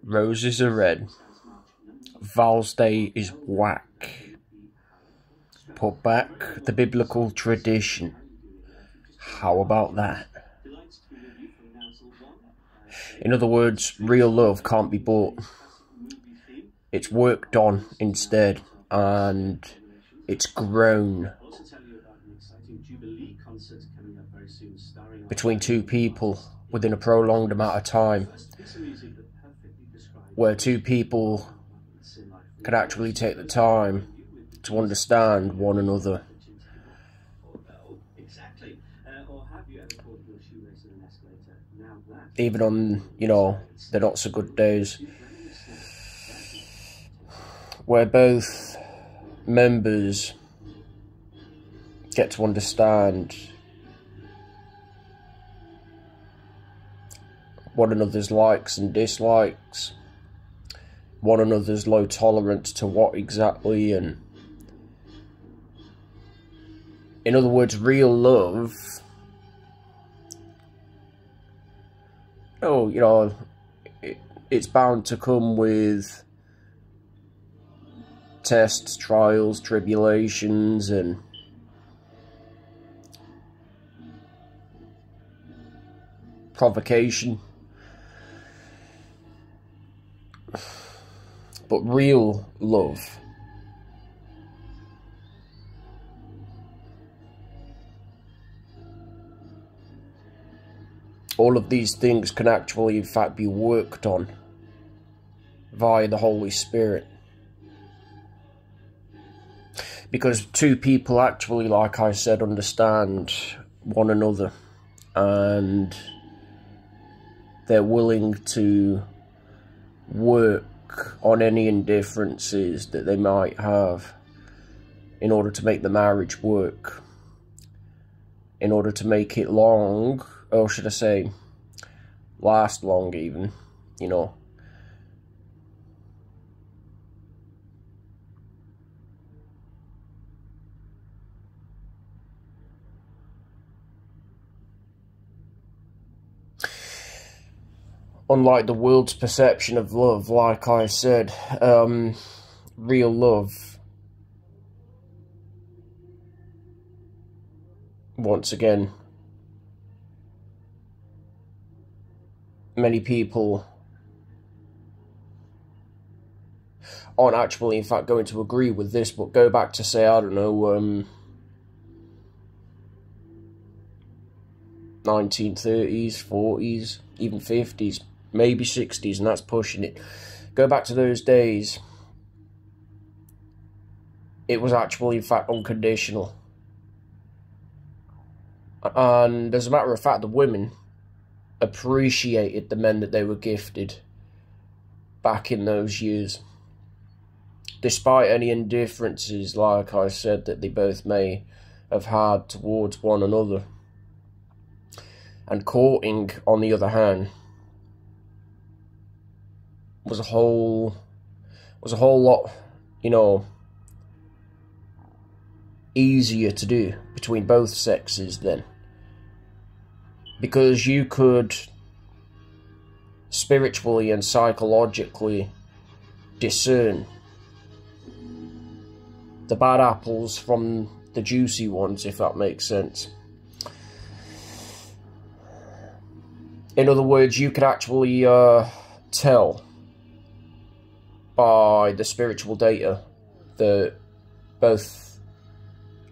Roses are red. Val's Day is whack. Put back the biblical tradition. How about that? In other words, real love can't be bought. It's worked on instead, and it's grown between two people within a prolonged amount of time, where two people can actually take the time to understand one another. Even on, the not so good days, where both members get to understand one another's likes and dislikes, one another's low tolerance to what exactly, and in other words, real love. It's bound to come with tests, trials, tribulations, and provocation. But real love, all of these things can actually, in fact, be worked on via the Holy Spirit. Because two people actually, like I said, understand one another, and they're willing to work on any indifferences that they might have in order to make the marriage work, in order to make it long, or should I say, last long even, Unlike the world's perception of love, like I said, real love, once again, many people aren't actually, in fact, going to agree with this, but go back to, say, I don't know, 1930s, 40s, even 50s, maybe 60s, and that's pushing it. Go back to those days. It was actually, in fact, unconditional. And as a matter of fact, the women appreciated the men that they were gifted back in those years. Despite any indifferences, like I said, that they both may have had towards one another. And courting, on the other hand, was a whole lot, easier to do between both sexes then. Because you could spiritually and psychologically discern the bad apples from the juicy ones, if that makes sense. In other words, you could actually tell by the spiritual data that both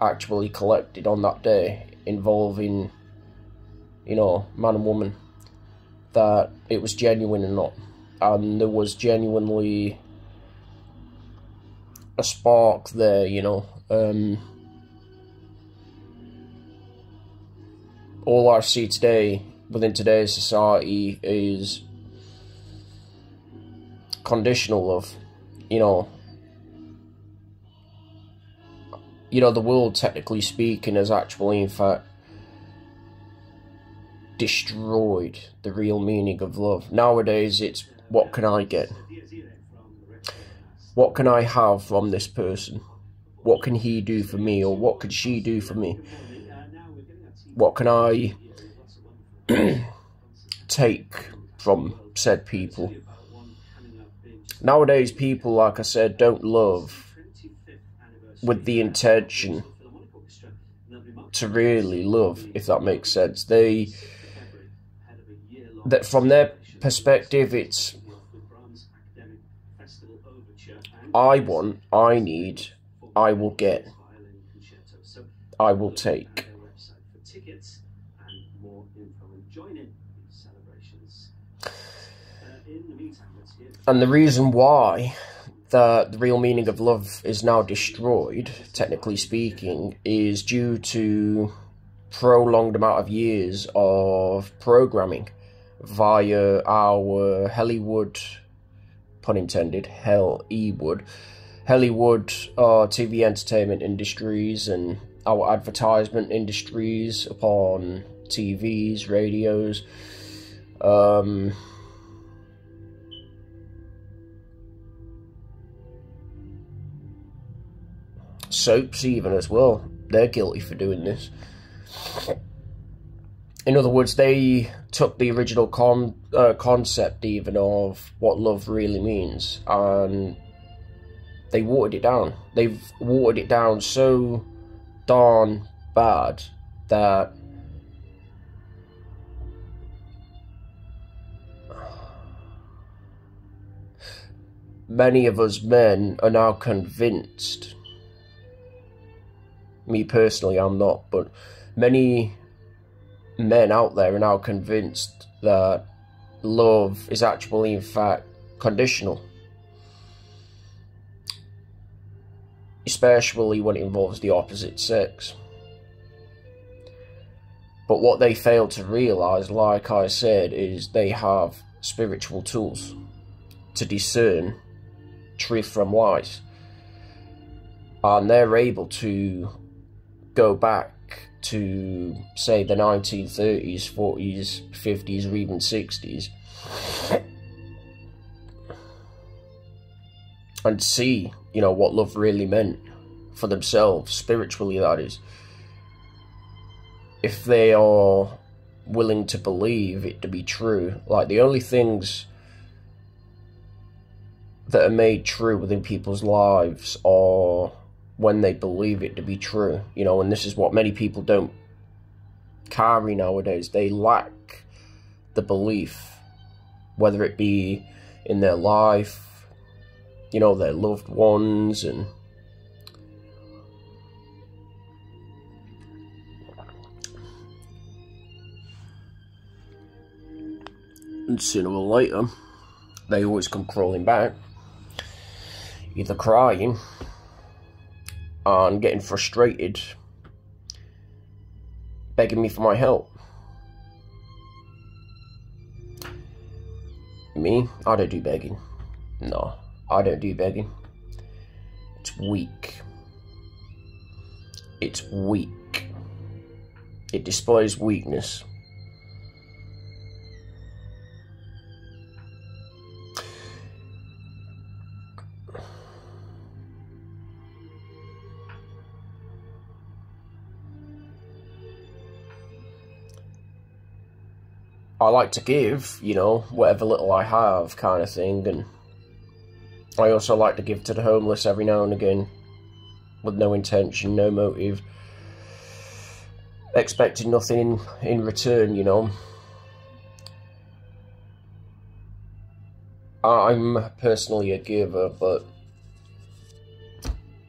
actually collected on that day involving, man and woman, that it was genuine or not. And there was genuinely a spark there, all I see today within today's society is conditional love. The world, technically speaking, has actually, in fact, destroyed the real meaning of love. Nowadays, it's, what can I get? What can I have from this person? What can he do for me, or what could she do for me? What can I take from said people? Nowadays, people, like I said, don't love with the intention to really love, if that makes sense. That from their perspective, it's I want, I need, I will get, I will take. And the reason why the real meaning of love is now destroyed, technically speaking, is due to prolonged amount of years of programming via our Hollywood, pun intended, Hollywood TV entertainment industries and our advertisement industries upon TVs, radios, soaps even as well. They're guilty for doing this. In other words, they took the original concept even of what love really means, and they watered it down. They've watered it down so darn bad that many of us men are now convinced. Me personally, I'm not, but many men out there are now convinced that love is actually, in fact, conditional. Especially when it involves the opposite sex. But what they fail to realise, like I said, is they have spiritual tools to discern truth from lies. And they're able to go back to, say, the 1930s, 40s, 50s, or even 60s, and see, you know, what love really meant for themselves, spiritually, that is. If they are willing to believe it to be true. Like, the only things that are made true within people's lives are when they believe it to be true, you know, and this is what many people don't carry nowadays. They lack the belief, whether it be in their life, you know, their loved ones, and sooner or later they always come crawling back, either crying and getting frustrated, begging me for my help. Me, I don't do begging. No, I don't do begging. It's weak. It's weak. It displays weakness. I like to give, you know, whatever little I have, kind of thing, and I also like to give to the homeless every now and again, with no intention, no motive, expecting nothing in return, you know. I'm personally a giver, but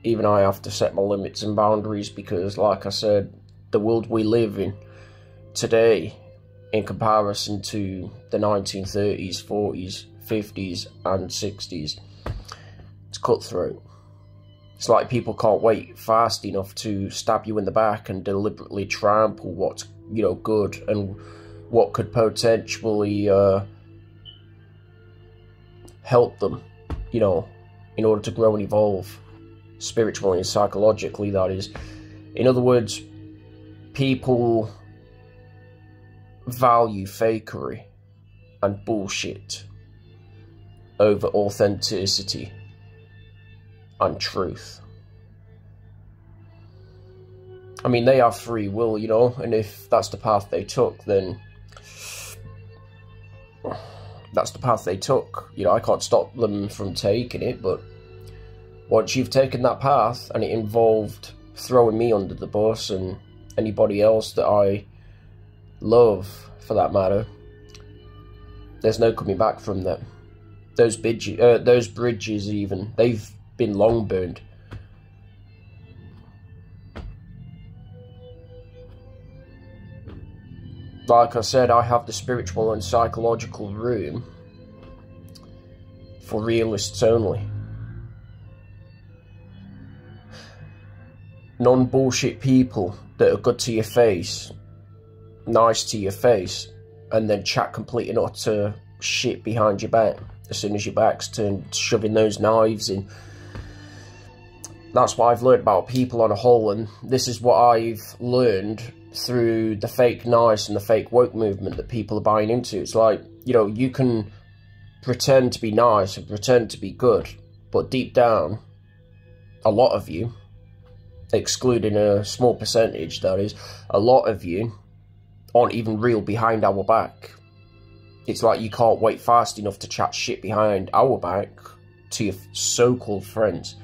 even I have to set my limits and boundaries, because, like I said, the world we live in today, in comparison to the 1930s, 40s, 50s, and 60s, it's cutthroat. It's like people can't wait fast enough to stab you in the back and deliberately trample what's, you know, good and what could potentially help them, you know, in order to grow and evolve spiritually and psychologically, that is. In other words, people value fakery and bullshit over authenticity and truth. I mean, they have free will, you know, and if that's the path they took, then that's the path they took. You know, I can't stop them from taking it, but once you've taken that path, and it involved throwing me under the bus and anybody else that I love, for that matter, there's no coming back from that. Those bridges even, they've been long burned. Like I said, I have the spiritual and psychological room for realists only. Non-bullshit people that are good to your face, nice to your face, and then chat complete and utter shit behind your back as soon as your back's turned, shoving those knives in. That's what I've learned about people on a whole, and this is what I've learned through the fake nice and the fake woke movement that people are buying into. It's like, you know, you can pretend to be nice and pretend to be good, but deep down, a lot of you, excluding a small percentage, that is, a lot of you aren't even real behind our back. It's like you can't wait fast enough to chat shit behind our back to your so-called friends.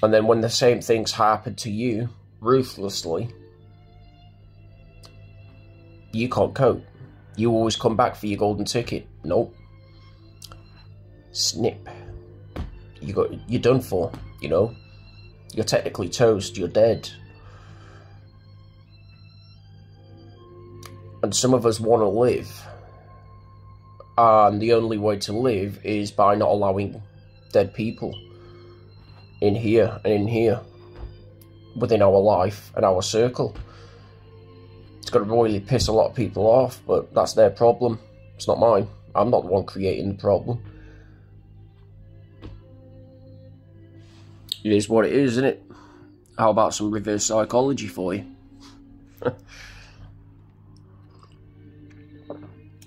And then when the same things happen to you, ruthlessly, you can't cope. You always come back for your golden ticket. Nope. Snip. You're done for, you know. You're technically toast, you're dead. And some of us want to live. And the only way to live is by not allowing dead people in here and in here, within our life and our circle. It's going to really piss a lot of people off, but that's their problem. It's not mine. I'm not the one creating the problem. It is what it is, isn't it? How about some reverse psychology for you?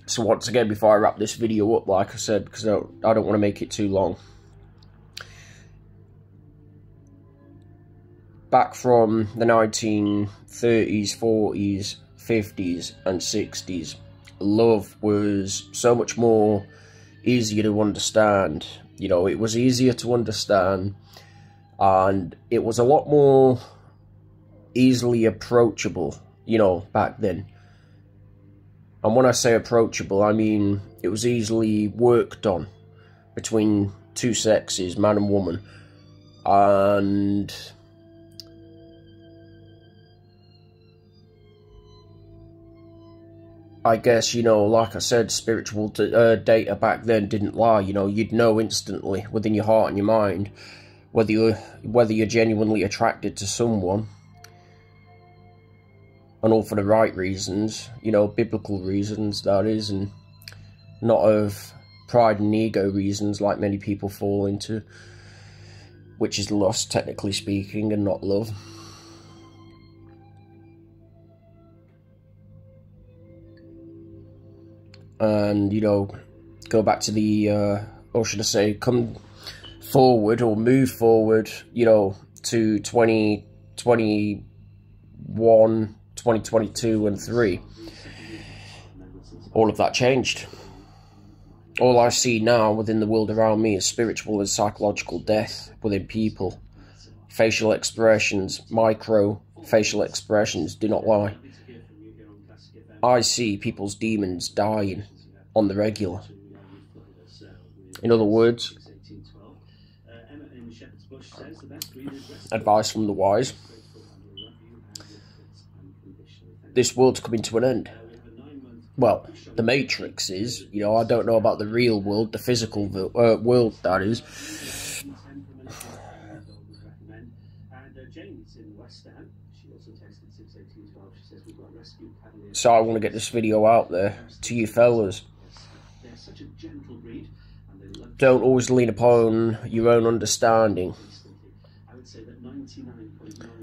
So once again, before I wrap this video up, like I said, because I don't want to make it too long. Back from the 1930s, 40s, 50s and 60s, love was so much more easier to understand. You know, it was easier to understand, and it was a lot more easily approachable, you know, back then. And when I say approachable, I mean it was easily worked on between two sexes, man and woman. And I guess, you know, like I said, spiritual data back then didn't lie. You know, you'd know instantly within your heart and your mind whether you're genuinely attracted to someone, and all for the right reasons, you know, biblical reasons, that is, and not of pride and ego reasons like many people fall into, which is lust, technically speaking, and not love. And, you know, go back to the, or should I say, come forward or move forward, you know, to 2021, 2022 and 3. All of that changed. All I see now within the world around me is spiritual and psychological death within people. Facial expressions, micro facial expressions do not lie. I see people's demons dying on the regular. In other words, advice from the wise, this world's coming to an end. Well, the Matrix is, you know, I don't know about the real world, the physical world, that is. So I want to get this video out there to you fellas. Don't always lean upon your own understanding,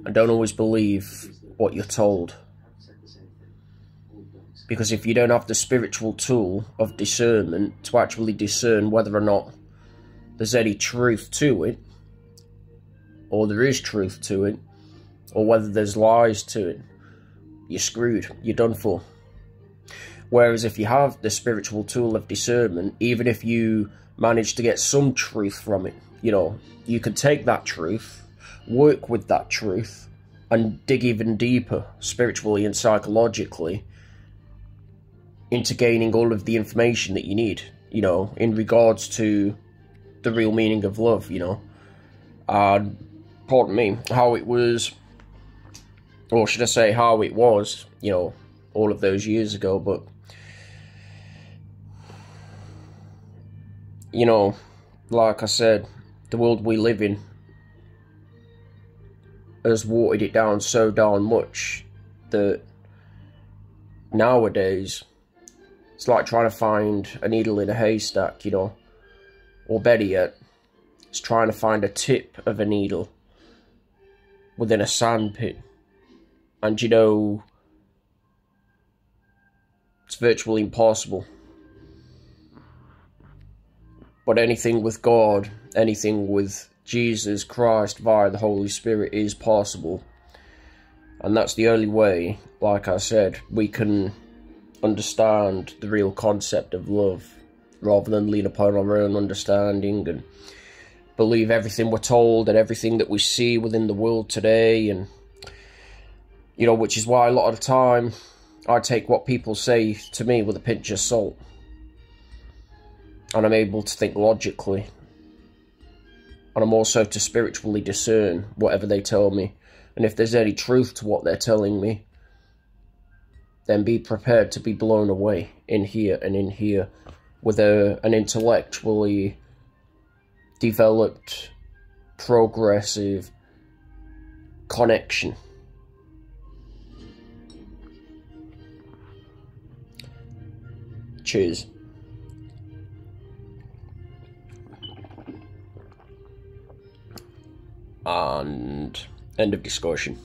and don't always believe what you're told. Because if you don't have the spiritual tool of discernment to actually discern whether or not there's any truth to it, or there is truth to it, or whether there's lies to it, you're screwed. You're done for. Whereas if you have the spiritual tool of discernment, even if you manage to get some truth from it, you know, you can take that truth, work with that truth, and dig even deeper, spiritually and psychologically, into gaining all of the information that you need, you know, in regards to the real meaning of love, you know. Pardon me, how it was, or should I say how it was, you know, all of those years ago. But, you know, like I said, the world we live in has watered it down so darn much that nowadays it's like trying to find a needle in a haystack, you know, or better yet, it's trying to find a tip of a needle within a sandpit. And you know, it's virtually impossible. But anything with God, anything with Jesus Christ via the Holy Spirit is possible. And that's the only way, like I said, we can understand the real concept of love, rather than lean upon our own understanding and believe everything we're told and everything that we see within the world today. And, you know, which is why a lot of the time I take what people say to me with a pinch of salt. And I'm able to think logically. And I'm also to spiritually discern whatever they tell me. And if there's any truth to what they're telling me, then be prepared to be blown away in here and in here with an intellectually developed, progressive connection. Cheers. And end of discussion.